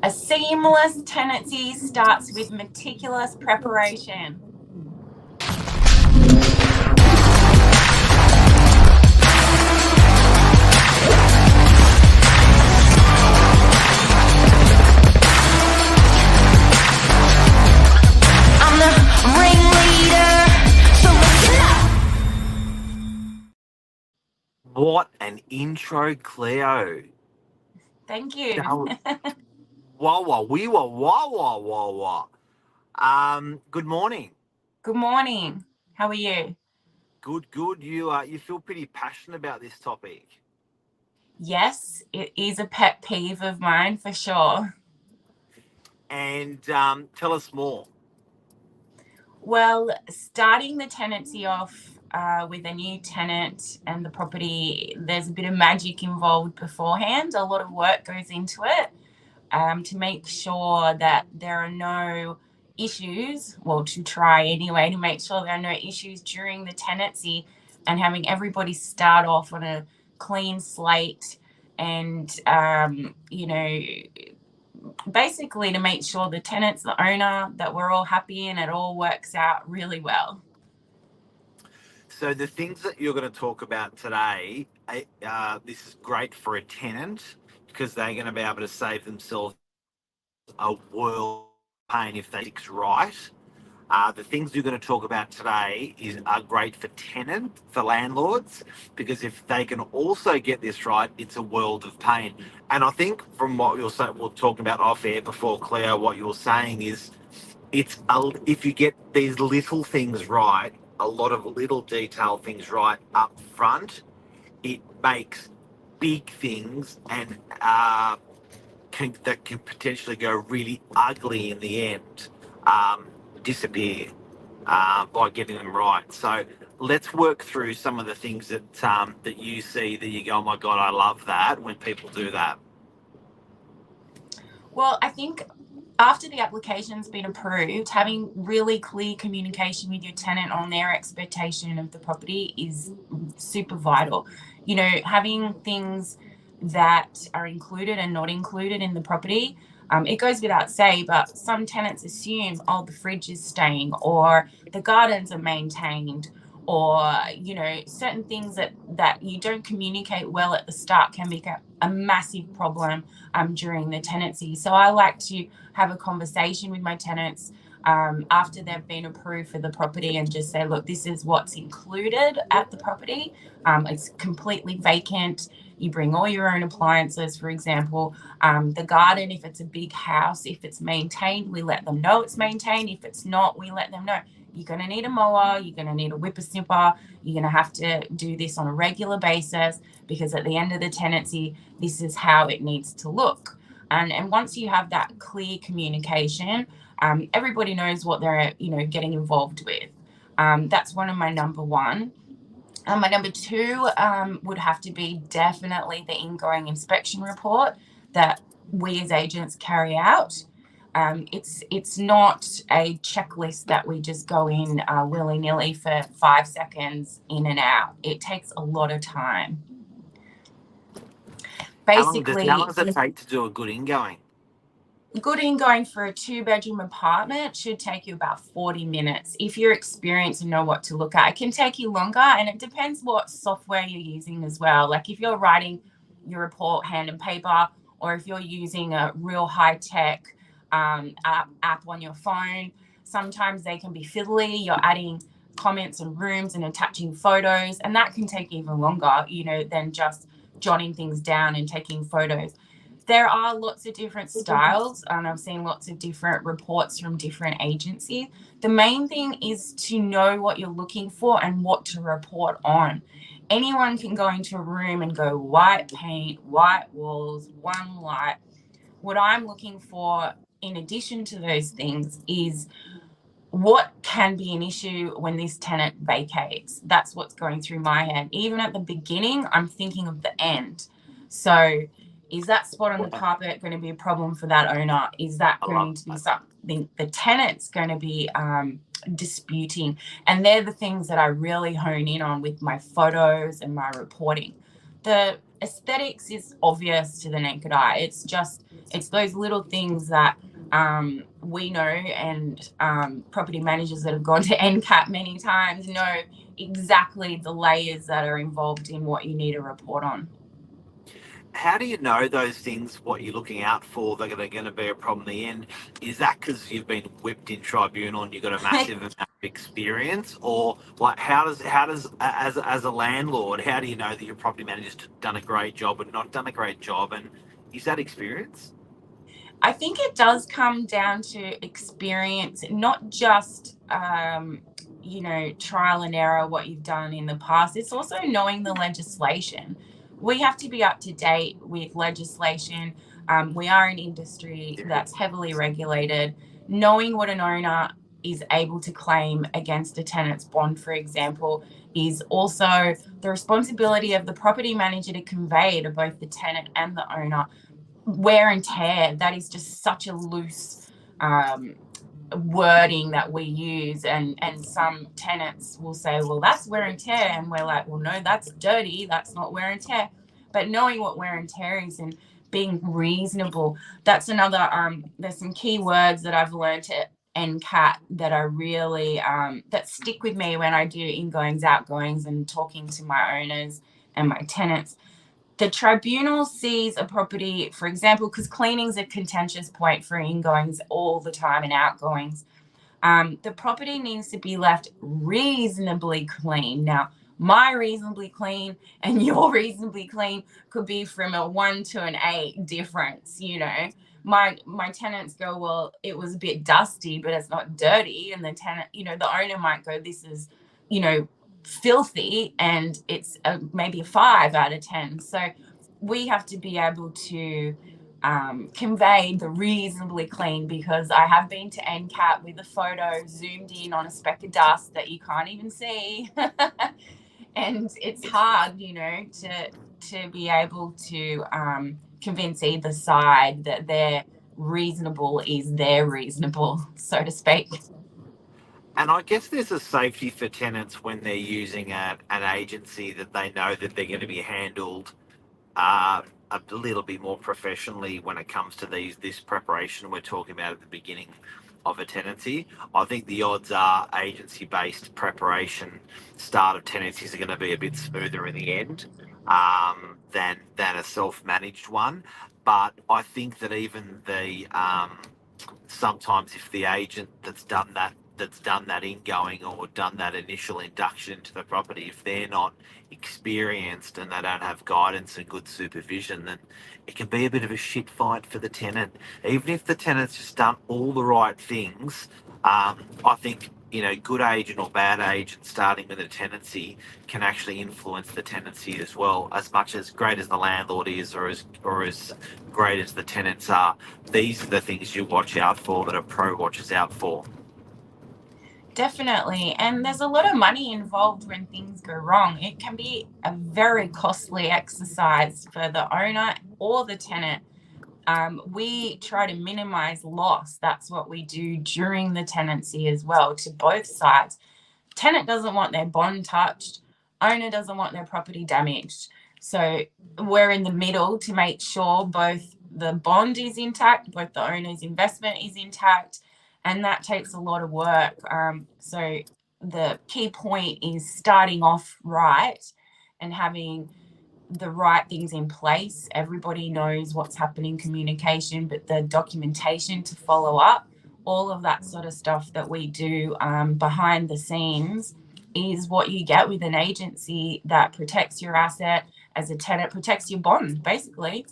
A seamless tenancy starts with meticulous preparation. I'm the ringleader, so listen up. What an intro, Cleo. Thank you. Wah. Good morning. Good morning. How are you? Good. You feel pretty passionate about this topic. Yes, it is a pet peeve of mine for sure. And tell us more. Well, starting the tenancy off with a new tenant and the property, there's a bit of magic involved beforehand. A lot of work goes into it to make sure that there are no issues, well, to try anyway, to make sure there are no issues during the tenancy, and having everybody start off on a clean slate and, basically to make sure the tenant's the owner, that we're all happy and it all works out really well. So the things that you're going to talk about today, this is great for a tenant because they're going to be able to save themselves a world of pain if they fix right. The things you're going to talk about today are great for landlords, because if they can also get this right, it's a world of pain. And I think from what we're talking about off air before, Cleo, what you're saying is if you get these little things right, a lot of little detail things right up front, it makes big things and that can potentially go really ugly in the end, disappear by getting them right. So let's work through some of the things that you see that you go, oh my God, I love that when people do that. Well, I think after the application's been approved, having really clear communication with your tenant on their expectation of the property is super vital. Having things that are included and not included in the property, it goes without say, but some tenants assume, oh, the fridge is staying, or the gardens are maintained, or certain things that you don't communicate well at the start can become a massive problem during the tenancy. So I like to have a conversation with my tenants after they've been approved for the property and just say, look, this is what's included at the property. It's completely vacant. You bring all your own appliances, for example. The garden, if it's a big house, if it's maintained, we let them know it's maintained. If it's not, we let them know. You're going to need a mower, you're going to need a whippersnipper, you're going to have to do this on a regular basis, because at the end of the tenancy, this is how it needs to look. And once you have that clear communication, everybody knows what they're getting involved with. That's one of my number one. My number two would have to be definitely the ingoing inspection report that we as agents carry out. It's not a checklist that we just go in willy-nilly for 5 seconds in and out. It takes a lot of time. Basically, how long does it take to do a good ingoing? Good ingoing for a 2-bedroom apartment should take you about 40 minutes. If you're experienced and know what to look at, it can take you longer, and it depends what software you're using as well. Like if you're writing your report hand and paper, or if you're using a real high-tech app on your phone, sometimes they can be fiddly. You're adding comments and rooms and attaching photos, and that can take even longer, than just jotting things down and taking photos. There are lots of different styles, and I've seen lots of different reports from different agencies. The main thing is to know what you're looking for and what to report on. Anyone can go into a room and go white paint, white walls, one light. What I'm looking for, in addition to those things, is what can be an issue when this tenant vacates. That's what's going through my head. Even at the beginning, I'm thinking of the end. So is that spot on the carpet going to be a problem for that owner? Is that going to be something the tenant's going to be disputing? And they're the things that I really hone in on with my photos and my reporting. The aesthetics is obvious to the naked eye. It's just It's those little things that we know, and property managers that have gone to NCAT many times know exactly the layers that are involved in what you need to report on. How do you know those things, what you're looking out for, that are going to be a problem in the end? Is that because you've been whipped in tribunal and you've got a massive amount of experience? Or like, how does as a landlord, how do you know that your property manager's done a great job or not done a great job? And is that experience? I think it does come down to experience, not just trial and error, what you've done in the past. It's also knowing the legislation. We have to be up to date with legislation. We are an industry that's heavily regulated. Knowing what an owner is able to claim against a tenant's bond, for example, is also the responsibility of the property manager to convey to both the tenant and the owner. Wear and tear, that is just such a loose wording that we use, and some tenants will say, well, that's wear and tear, and we're like, well, no, that's dirty, that's not wear and tear. But knowing what wear and tear is and being reasonable, that's another there's some key words that I've learned at NCAT that are really that stick with me when I do ingoings, outgoings, and talking to my owners and my tenants. The tribunal sees a property, for example, because cleaning's a contentious point for ingoings all the time and outgoings. The property needs to be left reasonably clean. Now, my reasonably clean and your reasonably clean could be from a 1 to an 8 difference. My tenants go, well, it was a bit dusty, but it's not dirty. And the tenant, the owner might go, this is, filthy, and it's maybe a 5 out of 10. So we have to be able to convey the reasonably clean, because I have been to NCAT with a photo zoomed in on a speck of dust that you can't even see. And it's hard, to be able to convince either side that their reasonable is their reasonable, so to speak. And I guess there's a safety for tenants when they're using an agency that they know that they're going to be handled a little bit more professionally when it comes to this preparation we're talking about at the beginning of a tenancy. I think the odds are agency-based preparation, start of tenancies, are going to be a bit smoother in the end than a self-managed one. But I think that even the sometimes if the agent that's done that ingoing or done that initial induction into the property, if they're not experienced and they don't have guidance and good supervision, then it can be a bit of a shit fight for the tenant. Even if the tenant's just done all the right things, I think good agent or bad agent starting with a tenancy can actually influence the tenancy as well. As much as great as the landlord is, or as great as the tenants are, these are the things you watch out for, that a pro watches out for. Definitely. And there's a lot of money involved when things go wrong. It can be a very costly exercise for the owner or the tenant. We try to minimize loss. That's what we do during the tenancy as well, to both sides. Tenant doesn't want their bond touched. Owner doesn't want their property damaged. So we're in the middle to make sure both the bond is intact, both the owner's investment is intact, and that takes a lot of work. So the key point is starting off right and having the right things in place. Everybody knows what's happening, communication, but the documentation to follow up, all of that sort of stuff that we do behind the scenes is what you get with an agency that protects your asset. As a tenant, protects your bond, basically.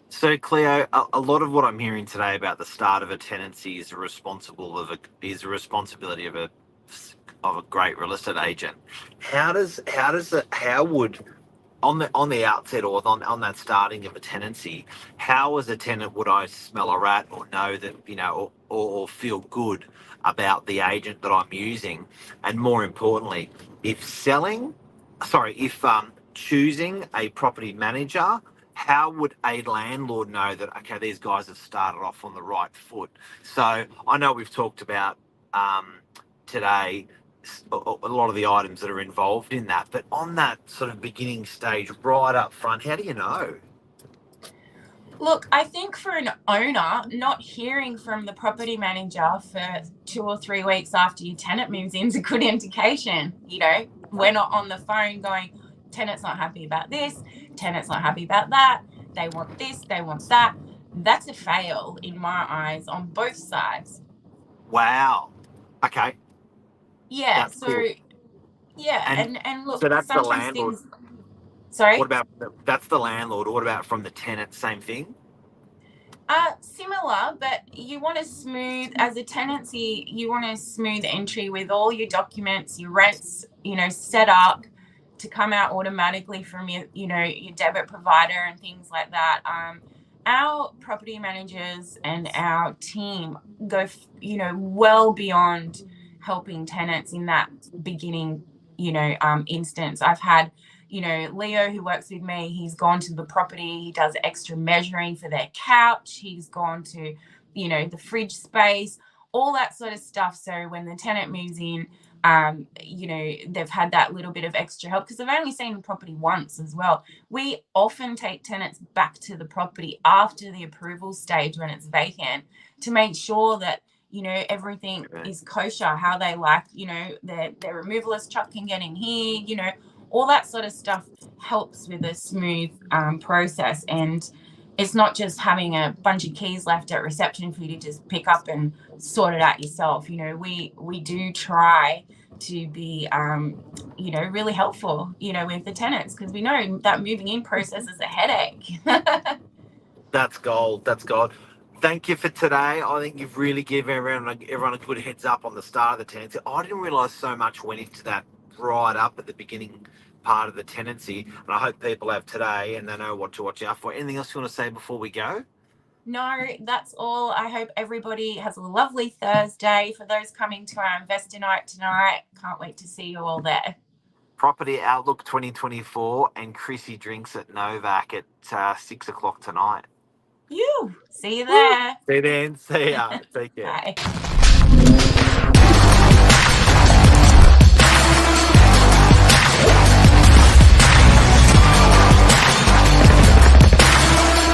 So, Cleo, a lot of what I'm hearing today about the start of a tenancy is a responsibility of a great real estate agent. How would on the outset, or on that starting of a tenancy, how as a tenant would I smell a rat or know that or feel good about the agent that I'm using? And more importantly, if choosing a property manager, how would a landlord know that, okay, these guys have started off on the right foot? So I know we've talked about today a lot of the items that are involved in that, but on that sort of beginning stage, right up front, how do you know? Look, I think for an owner, not hearing from the property manager for 2 or 3 weeks after your tenant moves in is a good indication. You know, we're not on the phone going, tenant's not happy about this, tenant's not happy about that, they want this, they want that. That's a fail in my eyes on both sides. Wow. Okay. Yeah, That's so cool. yeah, And and so look, that's the sometimes landlord. things. Sorry. What about that's the landlord? What about from the tenant? Same thing. Similar, but you want to smooth, as a tenancy, you want to smooth entry with all your documents, your rents, you know, set up to come out automatically from your, you know, your debit provider and things like that. Our property managers and our team go, you know, well beyond helping tenants in that beginning, you know, instance. I've had, you know, Leo, who works with me, he's gone to the property, he does extra measuring for their couch, he's gone to, you know, the fridge space, all that sort of stuff. So when the tenant moves in, you know, they've had that little bit of extra help because they've only seen the property once as well. We often take tenants back to the property after the approval stage when it's vacant to make sure that, you know, everything is kosher, how they like, you know, their removalist truck can get in here, you know, all that sort of stuff helps with a smooth process. And it's not just having a bunch of keys left at reception for you to just pick up and sort it out yourself. You know, we do try to be, you know, really helpful, you know, with the tenants, because we know that moving in process is a headache. That's gold. That's gold. Thank you for today. I think you've really given everyone a good heads up on the start of the tenancy. I didn't realise so much went into that right up at the beginning part of the tenancy, and I hope people have today and they know what to watch out for. Anything else you want to say before we go? No, that's all. I hope everybody has a lovely Thursday. For those coming to our investor night tonight, can't wait to see you all there. Property Outlook 2024 and Chrissy drinks at Novak at 6 o'clock tonight. You see you there. See you then. See ya. Take care. Bye.